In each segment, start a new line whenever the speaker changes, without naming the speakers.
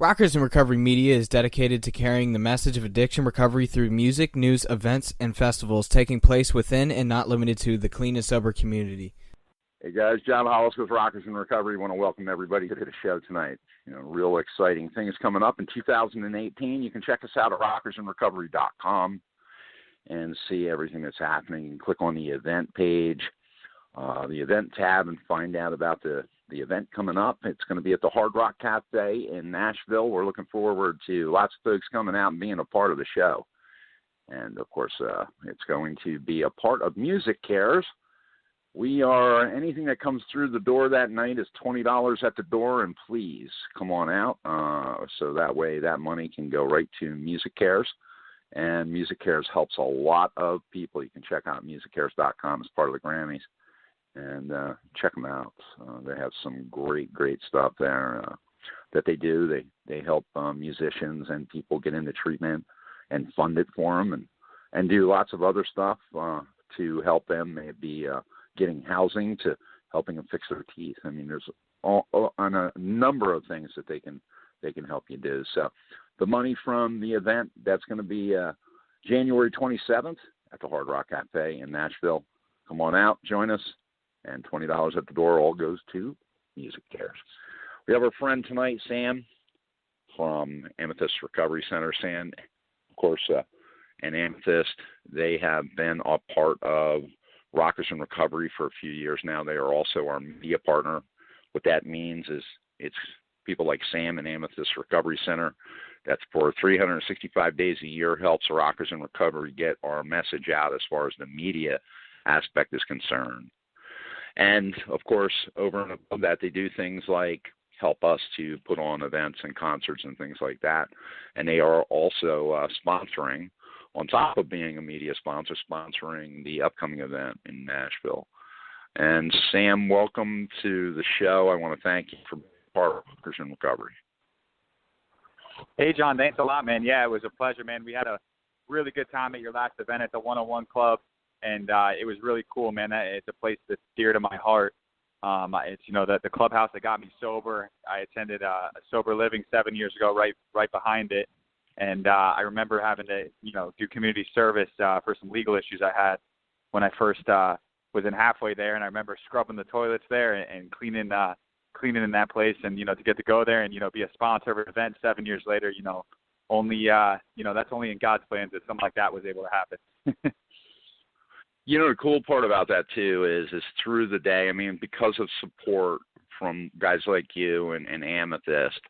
Rockers in Recovery Media is dedicated to carrying the message of addiction recovery through music, news, events, and festivals taking place within and not limited to the clean and sober community.
Hey guys, John Hollis with Rockers in Recovery. I want to welcome everybody to the show tonight. Real exciting things coming up in 2018. You can check us out at rockersinrecovery.com and see everything that's happening. You can click on the event page, the event tab, and find out about the event coming up. It's going to be at the Hard Rock Cafe in Nashville. We're looking forward to lots of folks coming out and being a part of the show. And, of course, it's going to be a part of Music Cares. Anything that comes through the door that night is $20 at the door, and please come on out so that way that money can go right to Music Cares. And Music Cares helps a lot of people. You can check out musiccares.com as part of the Grammys. And check them out. They have some great stuff there that they do. They help musicians and people get into treatment and fund it for them and do lots of other stuff to help them. Maybe getting housing to helping them fix their teeth. I mean, there's on a number of things that they can help you do. So the money from the event, that's going to be January 27th at the Hard Rock Cafe in Nashville. Come on out, join us. And $20 at the door all goes to Music Cares. We have our friend tonight, Sam, from Amethyst Recovery Center. Sam, of course, and Amethyst, they have been a part of Rockers in Recovery for a few years now. They are also our media partner. What that means is it's people like Sam and Amethyst Recovery Center that's for 365 days a year helps Rockers in Recovery get our message out as far as the media aspect is concerned. And, of course, over and above that, they do things like help us to put on events and concerts and things like that. And they are also sponsoring, on top of being a media sponsor, sponsoring the upcoming event in Nashville. And, Sam, welcome to the show. I want to thank you for being part of Rockers in Recovery.
Hey, John, thanks a lot, man. Yeah, it was a pleasure, man. We had a really good time at your last event at the 101 Club. And it was really cool, man. It's a place that's dear to my heart. It's the clubhouse that got me sober. I attended a sober living 7 years ago, right behind it. And I remember having to do community service for some legal issues I had when I first was in halfway there. And I remember scrubbing the toilets there and cleaning in that place. And to get to go there and be a sponsor of an event 7 years later, only that's only in God's plans that something like that was able to happen.
The cool part about that, too, is through the day, I mean, because of support from guys like you and Amethyst,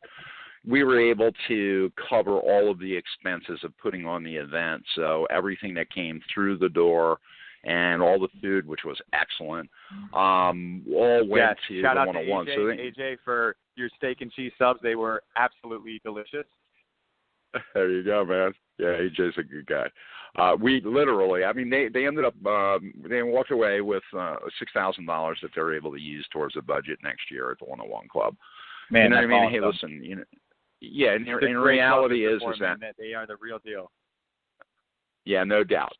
we were able to cover all of the expenses of putting on the event. So everything that came through the door and all the food, which was excellent, all went to
shout
the
out
101.
To
So
AJ for your steak and cheese subs. They were absolutely delicious.
There you go, man. Yeah, AJ's a good guy. We literally, I mean, they ended up, they walked away with $6,000 that they're able to use towards the budget next year at the 101 Club.
Man,
you know what I mean?
awesome.
Hey, listen, yeah, and reality is that
they are the real deal.
Yeah, no doubt.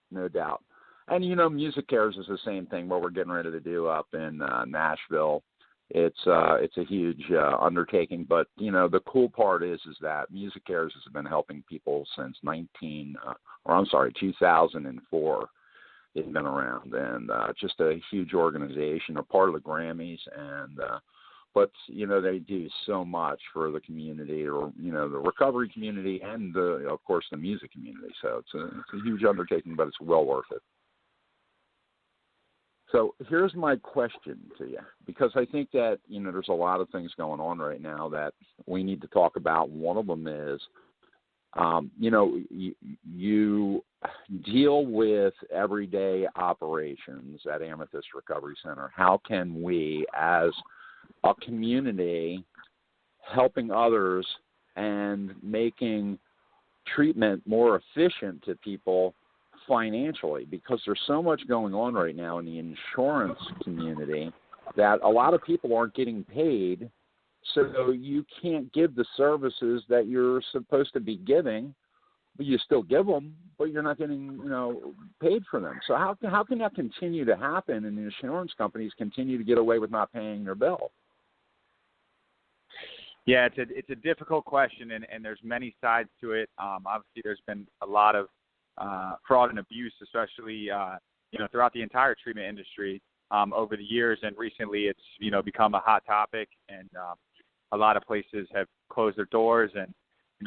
And, Music Cares is the same thing, what we're getting ready to do up in Nashville. It's a huge undertaking, but the cool part is that Music Cares has been helping people since 2004. They've been around, and just a huge organization, a part of the Grammys, and but they do so much for the community, or the recovery community, and of course the music community. So it's a huge undertaking, but it's well worth it. So here's my question to you, because I think that, there's a lot of things going on right now that we need to talk about. One of them is, you deal with everyday operations at Amethyst Recovery Center. How can we, as a community, helping others and making treatment more efficient to people financially, because there's so much going on right now in the insurance community that a lot of people aren't getting paid, so you can't give the services that you're supposed to be giving, but you still give them, but you're not getting paid for them. So how can that continue to happen and the insurance companies continue to get away with not paying their bill?
Yeah, it's a difficult question, and there's many sides to it. Obviously, there's been a lot of fraud and abuse, especially throughout the entire treatment industry over the years, and recently it's become a hot topic, and a lot of places have closed their doors, and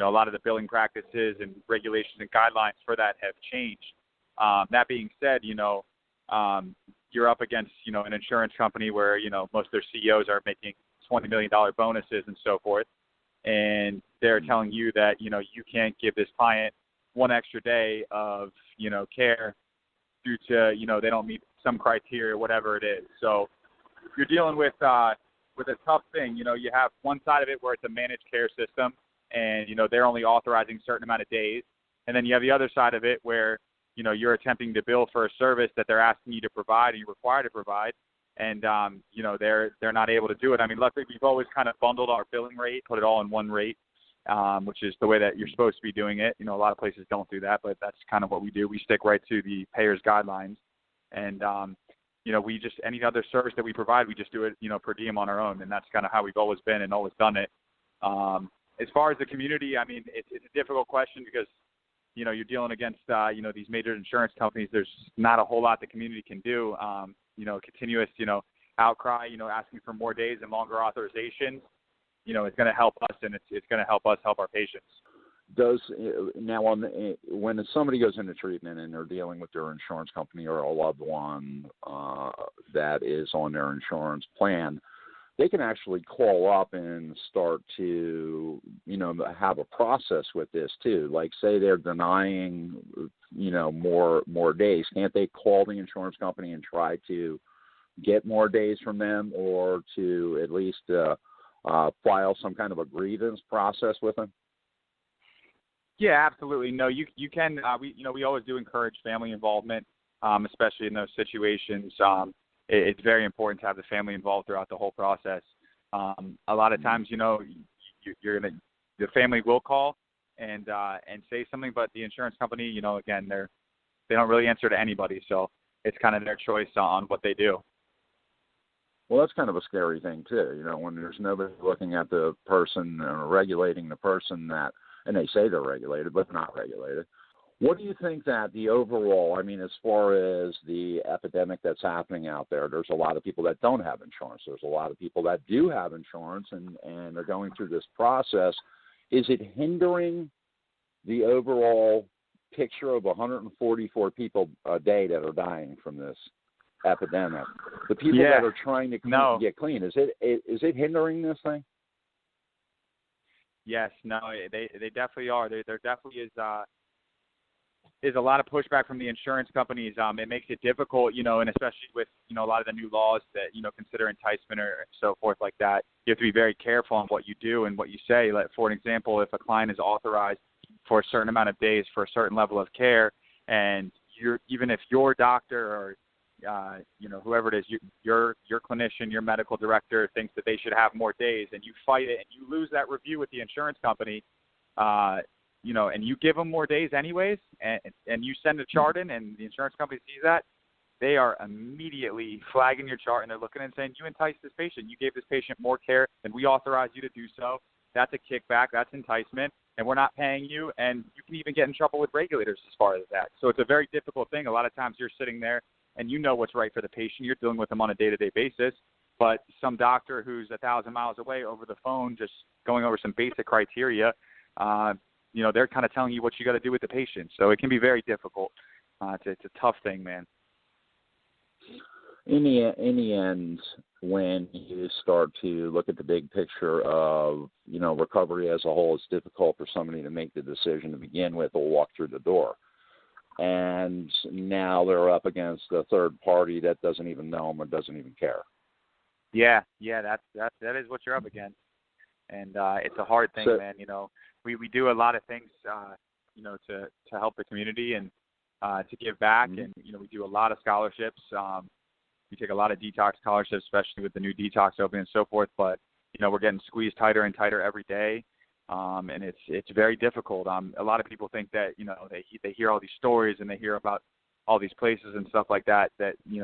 a lot of the billing practices and regulations and guidelines for that have changed. That being said, you're up against an insurance company where most of their CEOs are making $20 million bonuses and so forth, and they're telling you that you can't give this client one extra day of care due to they don't meet some criteria, whatever it is. So you're dealing with a tough thing. You have one side of it where it's a managed care system, and they're only authorizing a certain amount of days, and then you have the other side of it where you're attempting to bill for a service that they're asking you to provide and you're required to provide, and they're not able to do it. I mean, luckily we've always kind of bundled our billing rate, put it all in one rate, which is the way that you're supposed to be doing it. A lot of places don't do that, but that's kind of what we do. We stick right to the payer's guidelines, and we just, any other service that we provide, we just do it per diem on our own, and that's kind of how we've always been and always done it. As far as the community, I mean, it's a difficult question because you're dealing against these major insurance companies. There's not a whole lot the community can do. Continuous outcry, asking for more days and longer authorizations, it's going to help us, and it's going to help us help our patients.
When somebody goes into treatment and they're dealing with their insurance company or a loved one that is on their insurance plan, they can actually call up and start to, have a process with this too. Like, say they're denying, more days. Can't they call the insurance company and try to get more days from them, or to at least file some kind of a grievance process with them?
Yeah, absolutely. No, you can. We always do encourage family involvement, especially in those situations. It's very important to have the family involved throughout the whole process. A lot of times, the family will call and say something, but the insurance company, again, they don't really answer to anybody, so it's kind of their choice on what they do.
Well, that's kind of a scary thing too, when there's nobody looking at the person or regulating the person that, and they say they're regulated, but not regulated. What do you think that the overall, I mean, as far as the epidemic that's happening out there, there's a lot of people that don't have insurance. There's a lot of people that do have insurance and are going through this process. Is it hindering the overall picture of 144 people a day that are dying from this epidemic? The people that are trying to get clean, is it hindering this thing?
Yes, no, they definitely are. There definitely is a lot of pushback from the insurance companies. It makes it difficult, and especially with, a lot of the new laws that, consider enticement or so forth like that. You have to be very careful on what you do and what you say. Like, for an example, if a client is authorized for a certain amount of days for a certain level of care, and even if your doctor or whoever it is, your clinician, your medical director thinks that they should have more days, and you fight it and you lose that review with the insurance company, and you give them more days anyways, and you send a chart in, and the insurance company sees that, they are immediately flagging your chart, and they're looking and saying, you enticed this patient. You gave this patient more care than we authorized you to do so. That's a kickback. That's enticement, and we're not paying you, and you can even get in trouble with regulators as far as that. So it's a very difficult thing. A lot of times you're sitting there, and you know what's right for the patient. You're dealing with them on a day-to-day basis, but some doctor who's 1,000 miles away over the phone just going over some basic criteria, they're kind of telling you what you got to do with the patient. So it can be very difficult. It's a tough thing, man.
In the end, when you start to look at the big picture of, recovery as a whole, it's difficult for somebody to make the decision to begin with or walk through the door. And now they're up against a third party that doesn't even know them or doesn't even care.
Yeah, that is what you're up against. And it's a hard thing, man. We do a lot of things, to help the community and to give back. Mm-hmm. And, we do a lot of scholarships. We take a lot of detox scholarships, especially with the new detox opening and so forth. But, we're getting squeezed tighter and tighter every day. And it's very difficult. A lot of people think that, they hear all these stories and they hear about all these places and stuff like that,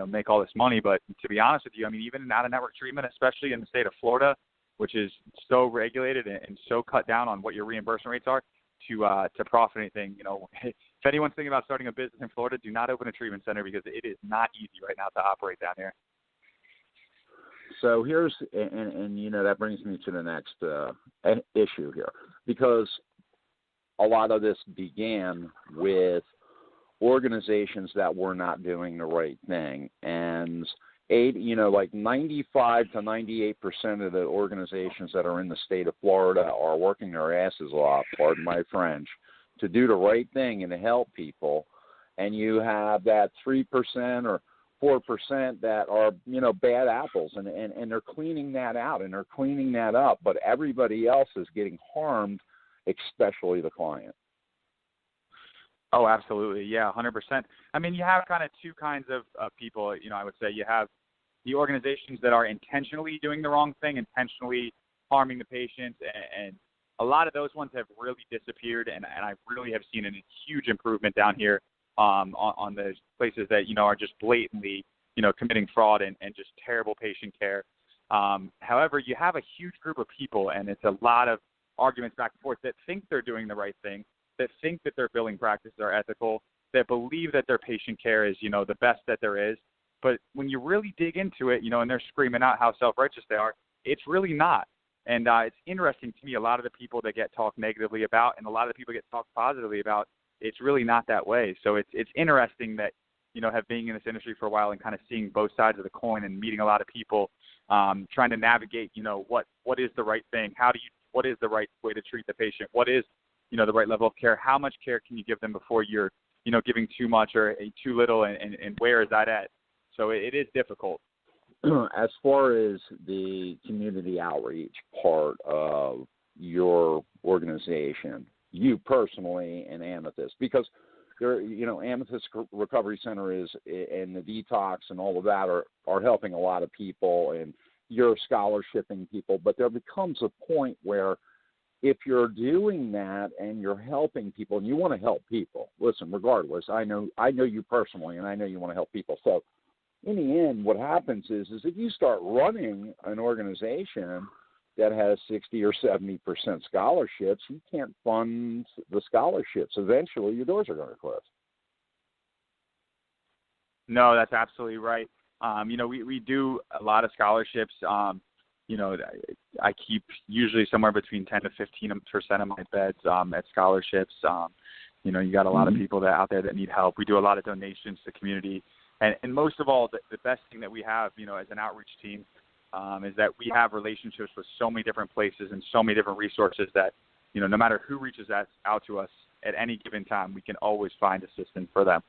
make all this money. But to be honest with you, I mean, even in out-of-network treatment, especially in the state of Florida, which is so regulated and so cut down on what your reimbursement rates are, to profit anything. You know, if anyone's thinking about starting a business in Florida, do not open a treatment center because it is not easy right now to operate down here.
So here's, and you know, that brings me to the next issue here, because a lot of this began with organizations that were not doing the right thing. And like 95 to 98% of the organizations that are in the state of Florida are working their asses off, pardon my French, to do the right thing and to help people. And you have that 3% or 4% that are, you know, bad apples, and they're cleaning that out and they're cleaning that up, but everybody else is getting harmed, especially the client.
Oh, absolutely. Yeah, 100%. I mean, you have kind of two kinds of people. You know, I would say you have the organizations that are intentionally doing the wrong thing, intentionally harming the patients, and a lot of those ones have really disappeared, and I really have seen a huge improvement down here on the places that, you know, are just blatantly, you know, committing fraud and just terrible patient care. However, you have a huge group of people, and it's a lot of arguments back and forth, that think they're doing the right thing, that think that their billing practices are ethical, that believe that their patient care is, you know, the best that there is. But when you really dig into it, you know, and they're screaming out how self-righteous they are, it's really not. And it's interesting to me, a lot of the people that get talked negatively about and a lot of the people get talked positively about, it's really not that way. So it's interesting that, you know, have being in this industry for a while and kind of seeing both sides of the coin and meeting a lot of people, trying to navigate, you know, what is the right thing? What is the right way to treat the patient? What is, you know, the right level of care? How much care can you give them before you're, you know, giving too much or too little, and where is that at? So it is difficult.
As far as the community outreach part of your organization, you personally and Amethyst, because there, you know, Amethyst Recovery Center is, and the detox and all of that are helping a lot of people, and you're scholarshiping people, but there becomes a point where if you're doing that and you're helping people and you want to help people, listen, regardless, I know you personally, and I know you want to help people. So in the end, what happens is if you start running an organization that has 60 or 70% scholarships, you can't fund the scholarships. Eventually, your doors are going to close.
No, that's absolutely right. You know, we do a lot of scholarships. You know, I keep usually somewhere between 10 to 15% of my beds at scholarships. You know, you got a lot of people that out there that need help. We do a lot of donations to the community. And most of all, the best thing that we have, you know, as an outreach team, is that we have relationships with so many different places and so many different resources that, you know, no matter who reaches out to us at any given time, we can always find assistance for them.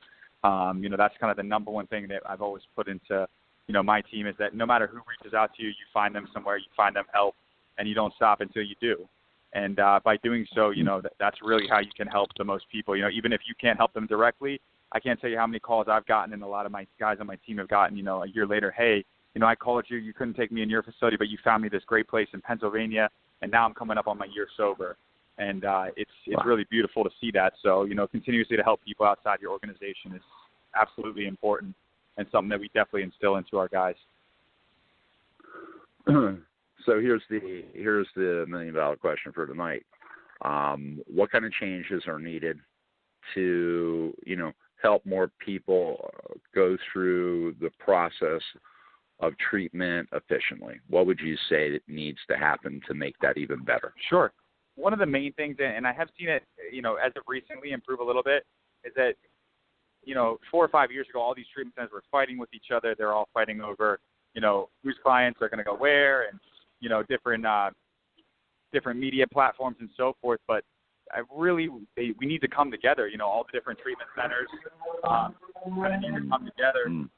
You know, that's kind of the number one thing that I've always put into, you know, my team, is that no matter who reaches out to you, you find them somewhere, you find them help, and you don't stop until you do. And by doing so, you know, that's really how you can help the most people. You know, even if you can't help them directly, I can't tell you how many calls I've gotten, and a lot of my guys on my team have gotten, you know, a year later, hey, you know, I called you, you couldn't take me in your facility, but you found me this great place in Pennsylvania, and now I'm coming up on my year sober. And it's really beautiful to see that. So, you know, continuously to help people outside your organization is absolutely important, and something that we definitely instill into our guys.
So here's the $1 million question for tonight. What kind of changes are needed to, you know, help more people go through the process of treatment efficiently? What would you say that needs to happen to make that even better?
Sure. One of the main things, and I have seen it, you know, as of recently improve a little bit, is that, you know, 4 or 5 years ago, all these treatment centers were fighting with each other. They're all fighting over, you know, whose clients are going to go where, and, you know, different media platforms and so forth. But we need to come together. You know, all the different treatment centers kind of need to come together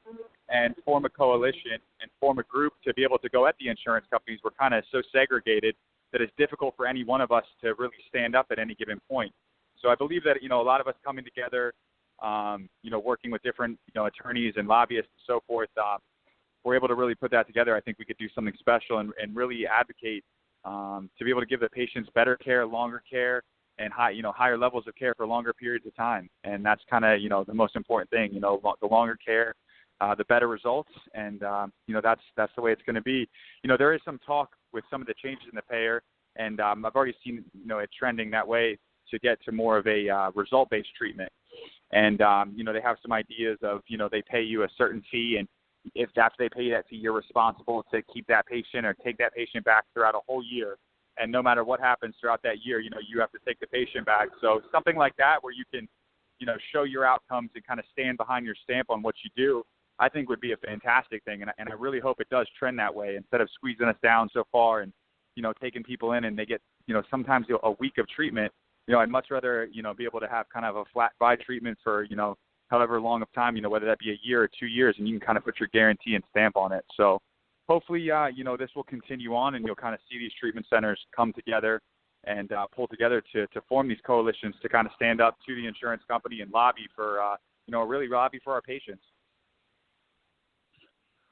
and form a coalition and form a group to be able to go at the insurance companies. We're kind of so segregated that it's difficult for any one of us to really stand up at any given point. So I believe that, you know, a lot of us coming together, you know, working with different, you know, attorneys and lobbyists and so forth, we're able to really put that together. I think we could do something special and really advocate to be able to give the patients better care, longer care, and higher levels of care for longer periods of time. And that's kind of, you know, the most important thing. You know, the longer care, the better results. And, that's the way it's going to be. There is some talk with some of the changes in the payer, and I've already seen, it trending that way to get to more of a result-based treatment. And, they have some ideas of, they pay you a certain fee, and if after they pay you that fee, you're responsible to keep that patient or take that patient back throughout a whole year. And no matter what happens throughout that year, you have to take the patient back. So something like that where you can, show your outcomes and kind of stand behind your stamp on what you do, I think would be a fantastic thing. And I really hope it does trend that way instead of squeezing us down so far and, taking people in and they get, sometimes a week of treatment. I'd much rather, be able to have kind of a flat buy treatment for, however long of time, whether that be a year or 2 years, and you can kind of put your guarantee and stamp on it. So hopefully, this will continue on, and you'll kind of see these treatment centers come together and pull together to form these coalitions to kind of stand up to the insurance company and lobby for, really lobby for our patients.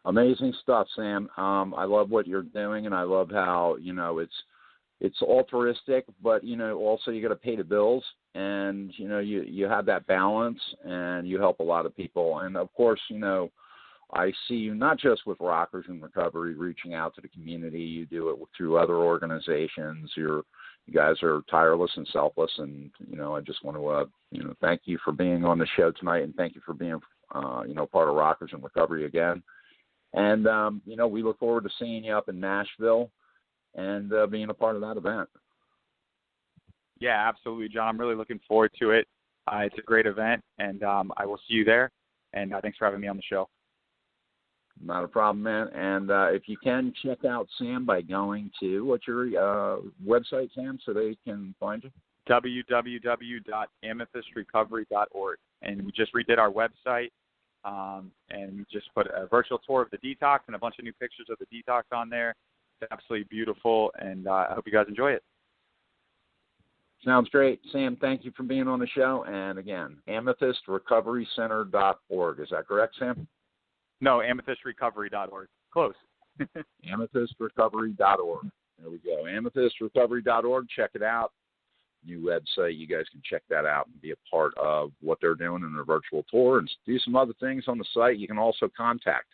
Amazing stuff, Sam. I love what you're doing, and I love how, it's altruistic, but, also you got to pay the bills, and, you have that balance, and you help a lot of people. And, of course, I see you not just with Rockers in Recovery reaching out to the community. You do it through other organizations. You guys are tireless and selfless, and, I just want to, thank you for being on the show tonight, and thank you for being, part of Rockers in Recovery again. And, we look forward to seeing you up in Nashville and being a part of that event.
Yeah, absolutely, John. I'm really looking forward to it. It's a great event, and I will see you there. And thanks for having me on the show.
Not a problem, man. And if you can, check out Sam by going to, what's your website, Sam, so they can find you?
www.amethystrecovery.org. And we just redid our website, and we just put a virtual tour of the detox and a bunch of new pictures of the detox on there. It's absolutely beautiful, and I hope you guys enjoy it.
Sounds great. Sam, thank you for being on the show. And again, amethystrecoverycenter.org. Is that correct, Sam?
No, amethystrecovery.org. Close.
amethystrecovery.org. There we go. amethystrecovery.org. Check it out. New website. You guys can check that out and be a part of what they're doing in their virtual tour and do some other things on the site. You can also contact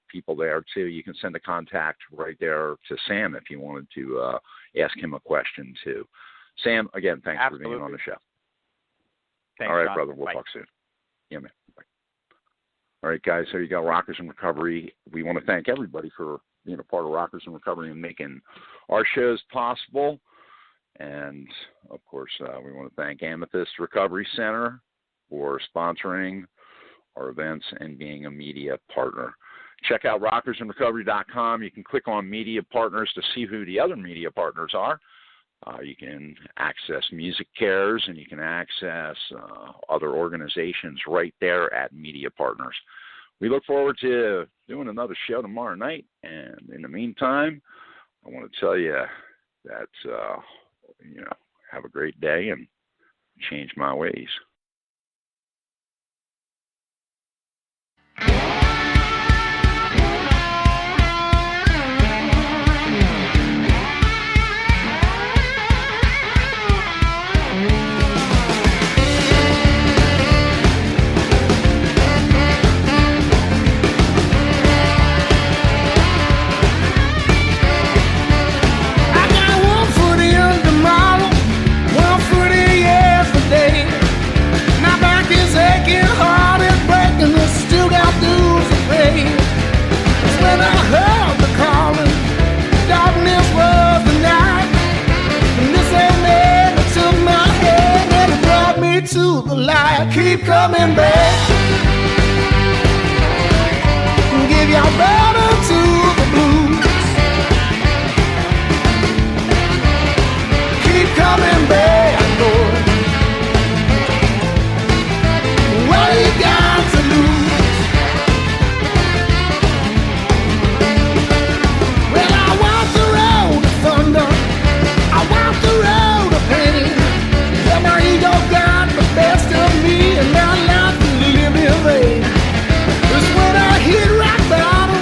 people there, too. You can send a contact right there to Sam if you wanted to ask him a question, too. Sam, again, thanks for being on the show.
Thanks,
all right,
John.
brother. We'll
Bye.
talk soon. Yeah, man. Bye. All right, guys, there you go. Rockers in Recovery. We want to thank everybody for being a part of Rockers in Recovery and making our shows possible. And, of course, we want to thank Amethyst Recovery Center for sponsoring our events and being a media partner. Check out rockersinrecovery.com. You can click on media partners to see who the other media partners are. You can access Music Cares, and you can access other organizations right there at Media Partners. We look forward to doing another show tomorrow night. And in the meantime, I want to tell you that, have a great day and change my ways.
To the light, keep coming back. Give your brother to the blues. Keep coming back, Lord. What you got to lose? Well, I walk the road of thunder. I walk the road of pain. Yeah, my ego got the best of me, and now life is living in vain. It's when I hit rock bottom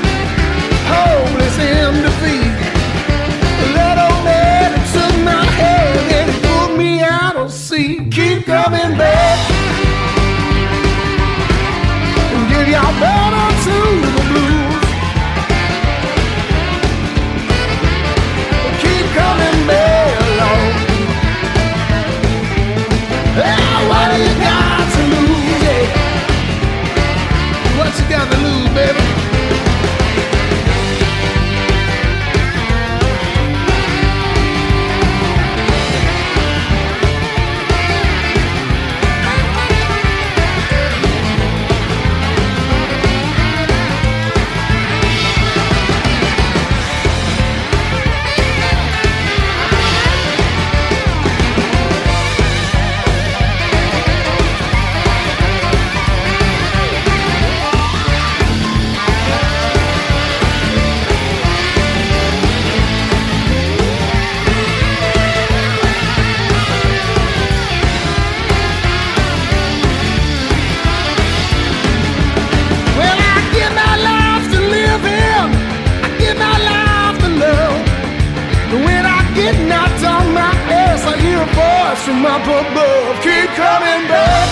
up above, keep coming back.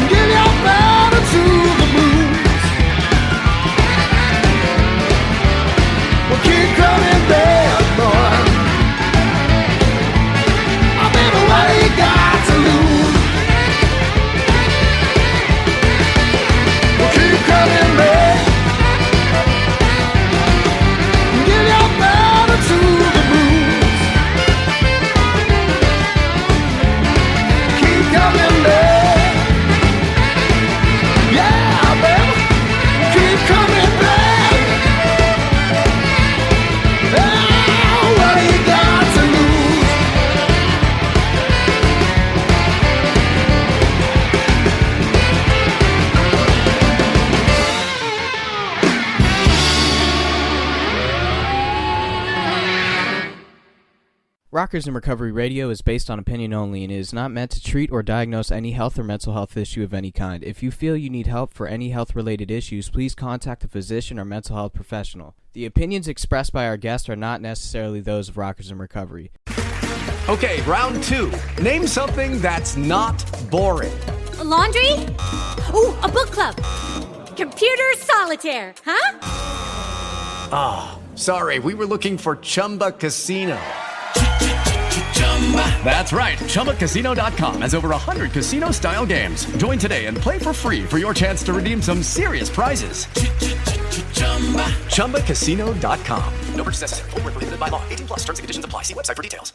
Give your battle to the blues. Well, keep coming back, boy. Oh, baby, what do you got to lose? Well, keep coming back. Give your battle to the blues. Keep coming back. Yeah, baby. Keep coming back. Oh, what do you got to lose?
Rockers in Recovery Radio is based on opinion only and is not meant to treat or diagnose any health or mental health issue of any kind. If you feel you need help for any health-related issues, please contact a physician or mental health professional. The opinions expressed by our guests are not necessarily those of Rockers in Recovery.
Okay, round 2. Name something that's not boring.
A laundry? Ooh, a book club. Computer solitaire, huh?
Ah, sorry, we were looking for Chumba Casino. That's right, ChumbaCasino.com has over 100 casino-style games. Join today and play for free for your chance to redeem some serious prizes. ChumbaCasino.com. No purchase necessary. Void where prohibited by law. 18+ terms and conditions apply. See website for details.